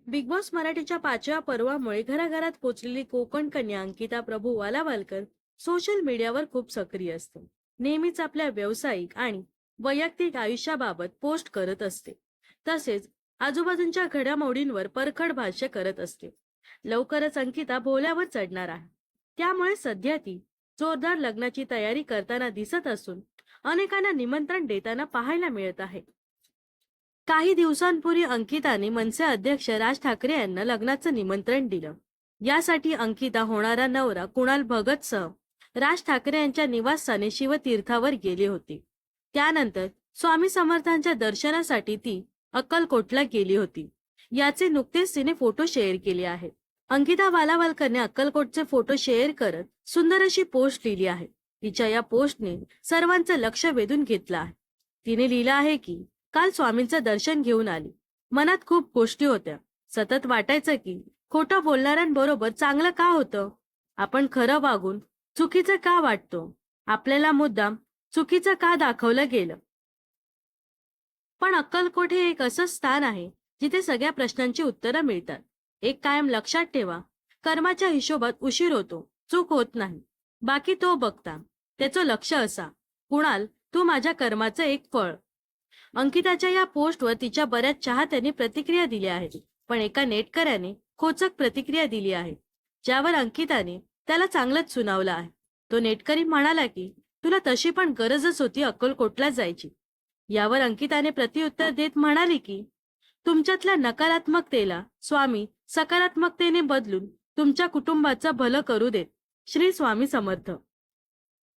Big boss मराठीच्या 5व्या पर्वामुळे घराघरात पोचलेली कोकण कन्या अंकिता प्रभू वालावालकर सोशल मीडियावर खूप सक्रिय असते. नेहमीच आपल्या व्यावसायिक आणि वैयक्तिक आयुष्याबाबत पोस्ट करत असते. तसेच आजूबाजूच्या घडामोडींवर परखड भाष्य करत असते. लवकरच अंकिता बोल्यावर चढणार आहे. त्यामुळे सध्या ती जोरदार लग्नाची तयारी करताना दिसत असून अनेकांना निमंत्रण देताना पाहायला मिळत आहे. काही दिवसांपूर्वी अंकिताने मनसे अध्यक्ष राज ठाकरे यांना लग्नाचं निमंत्रण दिलं. यासाठी अंकिता होणारा नवरा कुणाल भगतसह राज ठाकरे यांच्या निवासस्थानी शिवतीर्थावर गेली होती. त्यानंतर स्वामी समर्थांच्या दर्शनासाठी ती अक्कलकोटला गेली होती. याचे नुकतेच तिने फोटो शेअर केले आहेत. अंकिता वालावलकरने अक्कलकोटचे फोटो शेअर करत सुंदर अशी पोस्ट लिहिली आहे. तिच्या या पोस्टने सर्वांचं लक्ष वेधून घेतलं आहे. तिने लिहिलं आहे की काल स्वामींचं दर्शन घेऊन आली. मनात खूप गोष्टी होत्या. सतत वाटायचं की खोटं बोलणाऱ्यांबरोबर चांगलं का होतं, आपण खरं वागून चुकीचं का वाटतो, आपल्याला मुद्दाम चुकीचं का दाखवलं गेलं. पण अक्कलकोट हे एक असं स्थान आहे जिथे सगळ्या प्रश्नांची उत्तरं मिळतात. एक कायम लक्षात ठेवा, कर्माच्या हिशोबात उशीर होतो, चूक होत नाही. बाकी तो बघता. त्याचं लक्ष असा, कुणाल तू माझ्या कर्माचं एक फळ. अंकिताच्या या पोस्टवर तिच्या बऱ्याच चाहत्यांनी प्रतिक्रिया दिल्या आहेत. पण एका नेटकऱ्याने खोचक प्रतिक्रिया दिली आहे, ज्यावर अंकिताने त्याला चांगलंच सुनावलं आहे. तो नेटकरी म्हणाला की तुला तशी पण गरजच होती अक्कलकोटला जायची. यावर अंकिताने प्रत्युत्तर देत म्हणाली की तुमच्यातल्या नकारात्मकतेला स्वामी सकारात्मकतेने बदलून तुमच्या कुटुंबाचं भलं करू देत. श्री स्वामी समर्थ.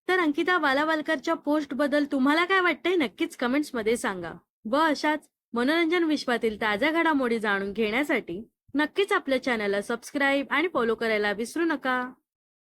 तर अंकिता वालावलकरच्या पोस्ट बद्दल तुम्हाला काय वाटतंय नक्कीच कमेंट्स मध्ये सांगा. व अशाच मनोरंजन विश्वातील ताज्या घडामोडी जाणून घेण्यासाठी नक्कीच आपल्या चॅनलला सबस्क्राईब आणि फॉलो करायला विसरू नका.